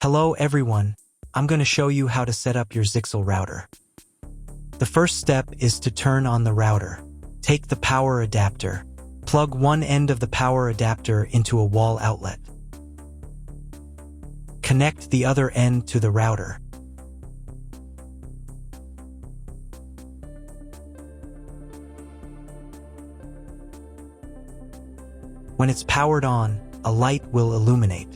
Hello everyone, I'm going to show you how to set up your Zyxel router. The first step is to turn on the router. Take the power adapter. Plug one end of the power adapter into a wall outlet. Connect the other end to the router. When it's powered on, a light will illuminate.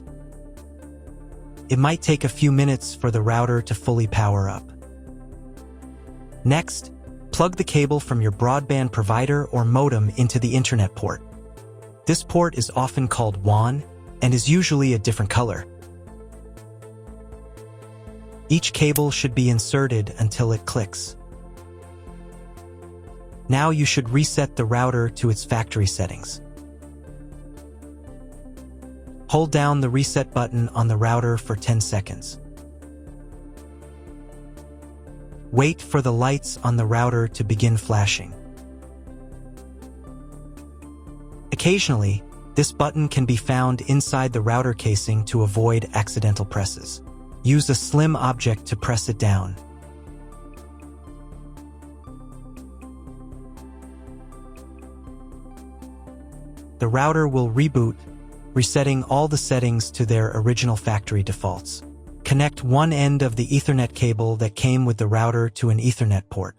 It might take a few minutes for the router to fully power up. Next, plug the cable from your broadband provider or modem into the internet port. This port is often called WAN and is usually a different color. Each cable should be inserted until it clicks. Now you should reset the router to its factory settings. Hold down the reset button on the router for 10 seconds. Wait for the lights on the router to begin flashing. Occasionally, this button can be found inside the router casing to avoid accidental presses. Use a slim object to press it down. The router will reboot, resetting all the settings to their original factory defaults. Connect one end of the Ethernet cable that came with the router to an Ethernet port.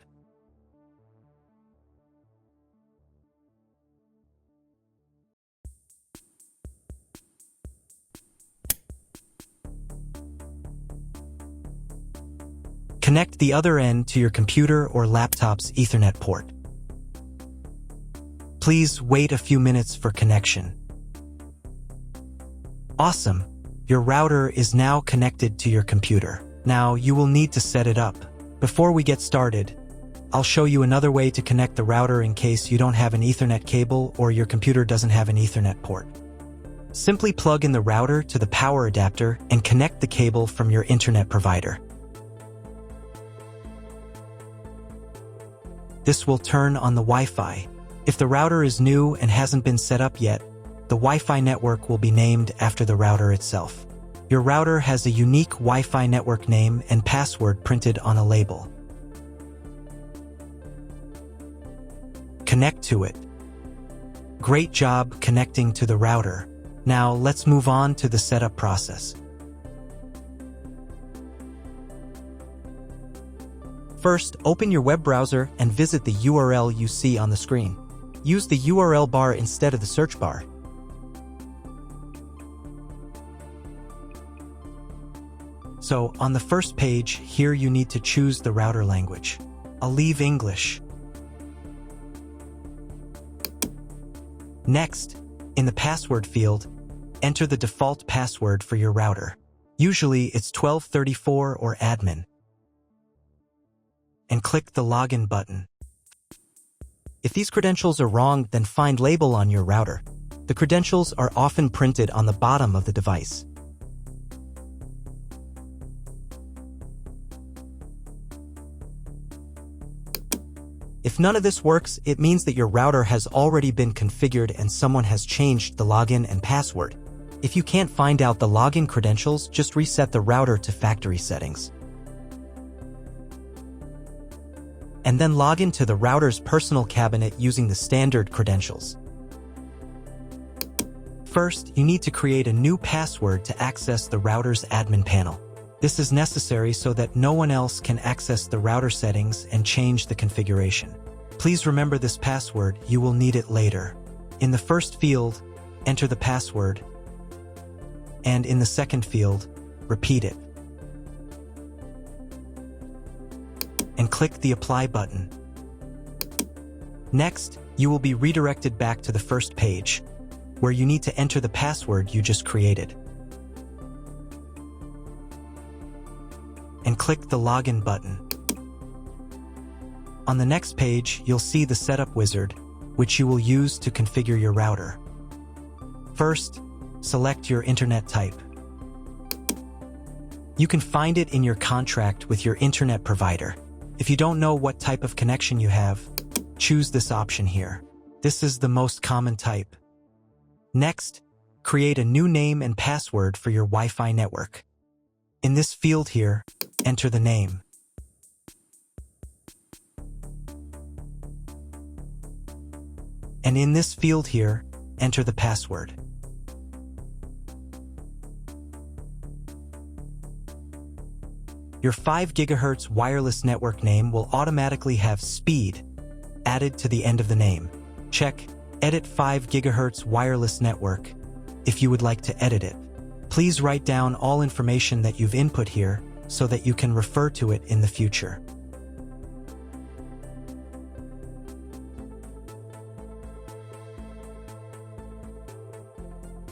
Connect the other end to your computer or laptop's Ethernet port. Please wait a few minutes for connection. Awesome! Your router is now connected to your computer. Now you will need to set it up. Before we get started, I'll show you another way to connect the router in case you don't have an Ethernet cable or your computer doesn't have an Ethernet port. Simply plug in the router to the power adapter and connect the cable from your internet provider. This will turn on the Wi-Fi. If the router is new and hasn't been set up yet, the Wi-Fi network will be named after the router itself. Your router has a unique Wi-Fi network name and password printed on a label. Connect to it. Great job connecting to the router. Now let's move on to the setup process. First, open your web browser and visit the URL you see on the screen. Use the URL bar instead of the search bar. So, on the first page, here you need to choose the router language. I'll leave English. Next, in the password field, enter the default password for your router. Usually it's 1234 or admin. And click the login button. If these credentials are wrong, then find label on your router. The credentials are often printed on the bottom of the device. If none of this works, it means that your router has already been configured and someone has changed the login and password. If you can't find out the login credentials, just reset the router to factory settings. And then log into the router's personal cabinet using the standard credentials. First, you need to create a new password to access the router's admin panel. This is necessary so that no one else can access the router settings and change the configuration. Please remember this password, you will need it later. In the first field, enter the password, and in the second field, repeat it. And click the Apply button. Next, you will be redirected back to the first page, where you need to enter the password you just created. And click the Login button. On the next page, you'll see the Setup wizard, which you will use to configure your router. First, select your internet type. You can find it in your contract with your internet provider. If you don't know what type of connection you have, choose this option here. This is the most common type. Next, create a new name and password for your Wi-Fi network. In this field here, enter the name. And in this field here, enter the password. Your 5 GHz wireless network name will automatically have speed added to the end of the name. Check Edit 5 GHz wireless network if you would like to edit it. Please write down all information that you've input here so that you can refer to it in the future.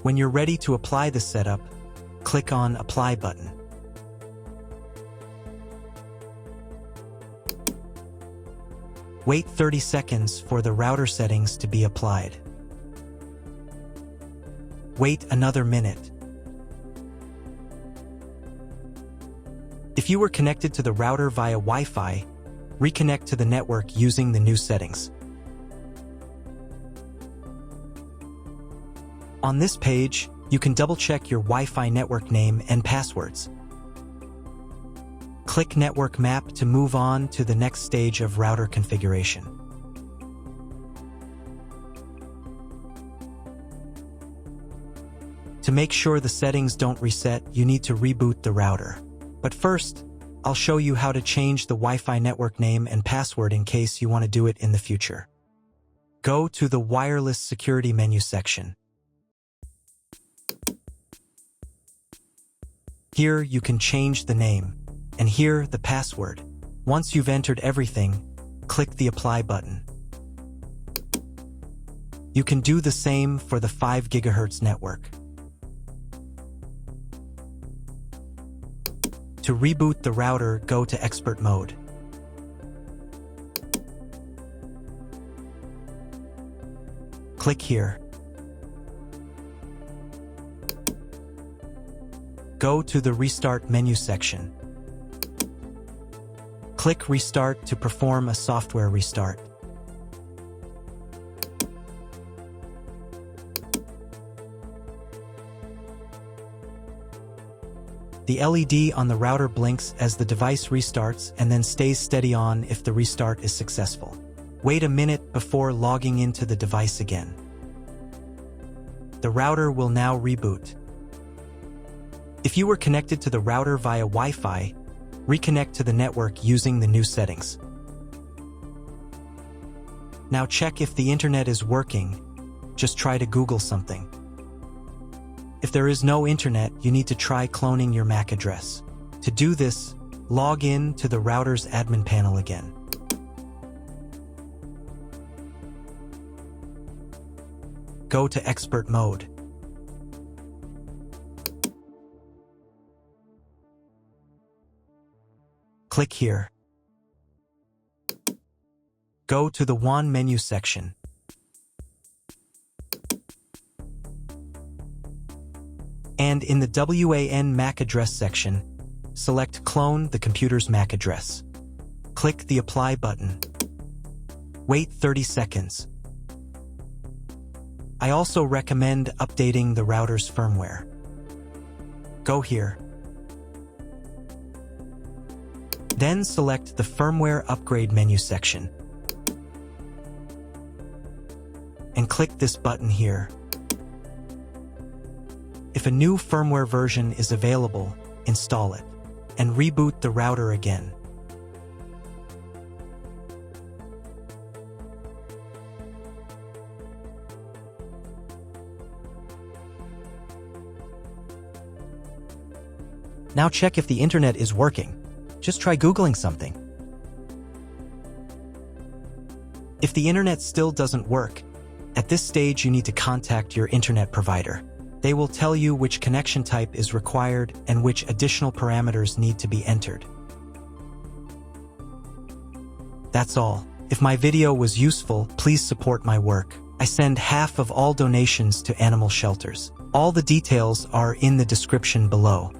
When you're ready to apply the setup, click on Apply button. Wait 30 seconds for the router settings to be applied. Wait another minute. If you were connected to the router via Wi-Fi, reconnect to the network using the new settings. On this page, you can double-check your Wi-Fi network name and passwords. Click Network Map to move on to the next stage of router configuration. To make sure the settings don't reset, you need to reboot the router. But first, I'll show you how to change the Wi-Fi network name and password in case you want to do it in the future. Go to the Wireless Security menu section. Here you can change the name, and here the password. Once you've entered everything, click the Apply button. You can do the same for the 5 GHz network. To reboot the router, go to Expert Mode. Click here. Go to the Restart menu section. Click Restart to perform a software restart. The LED on the router blinks as the device restarts and then stays steady on if the restart is successful. Wait a minute before logging into the device again. The router will now reboot. If you were connected to the router via Wi-Fi, reconnect to the network using the new settings. Now check if the internet is working. Just try to Google something. If there is no internet, you need to try cloning your MAC address. To do this, log in to the router's admin panel again. Go to Expert Mode. Click here. Go to the WAN menu section. And in the WAN MAC address section, select Clone the computer's MAC address. Click the Apply button. Wait 30 seconds. I also recommend updating the router's firmware. Go here. Then select the Firmware Upgrade menu section. And click this button here. If a new firmware version is available, install it, and reboot the router again. Now check if the internet is working. Just try Googling something. If the internet still doesn't work, at this stage you need to contact your internet provider. They will tell you which connection type is required and which additional parameters need to be entered. That's all. If my video was useful, please support my work. I send half of all donations to animal shelters. All the details are in the description below.